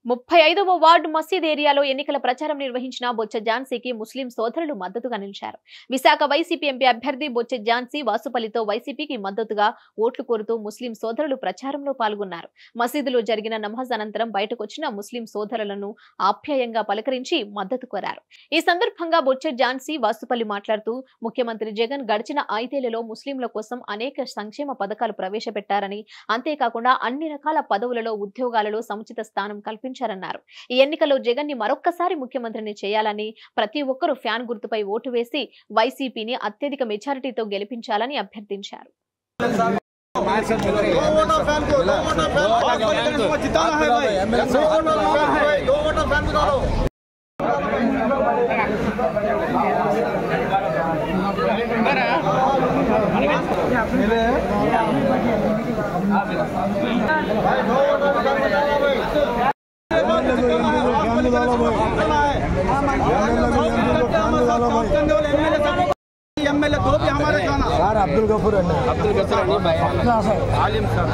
35వ ward మసీద్ ఏరియాలో ఎన్నికల ప్రచారం నిర్వహించిన బొచ్చ ఝాన్సీకి ముస్లిం సోదరులు మద్దతుగా నిలిచారు. విశాఖ వైసీపీ ఎంపీ అభ్యర్థి బొచ్చ ఝాన్సీ వాసుపల్లితో వైసీపీకి మద్దతుగా ఓట్లు కోరుతూ ముస్లిం సోదరులు ప్రచారంలో పాల్గొన్నారు. మసీదులో జరిగిన నమాజ్ అనంతరం బయటకొచ్చిన ముస్లిం సోదరులను ఆప్యాయంగా పలకరించి మద్దతు కోరారు. ఈ సందర్భంగా బొచ్చ ఝాన్సీ వాసుపల్లి మాట్లాడుతూ ముఖ్యమంత్రి జగన్ గడిచిన 5 ఏళ్లలో ముస్లింల కోసం అనేక సంక్షేమ పథకాలు ప్రవేశపెట్టారని, అంతేకాకుండా అన్ని రకాల పదవులలో ఉద్యోగాలలో సముచిత స్థానం కల్పించారన్నారు. ఈ ఎన్నికల్లో జగన్ ని మరొక్కసారి ముఖ్యమంత్రిని చేయాలని, ప్రతి ఒక్కరూ ఫ్యాన్ గుర్తుపై ఓటు వేసి వైసీపీని అత్యధిక మెజారిటీతో గెలిపించాలని అభ్యర్థించారు. एमएलए दो भी हमारे सर अब्दुल गफूर भाई आलिम सर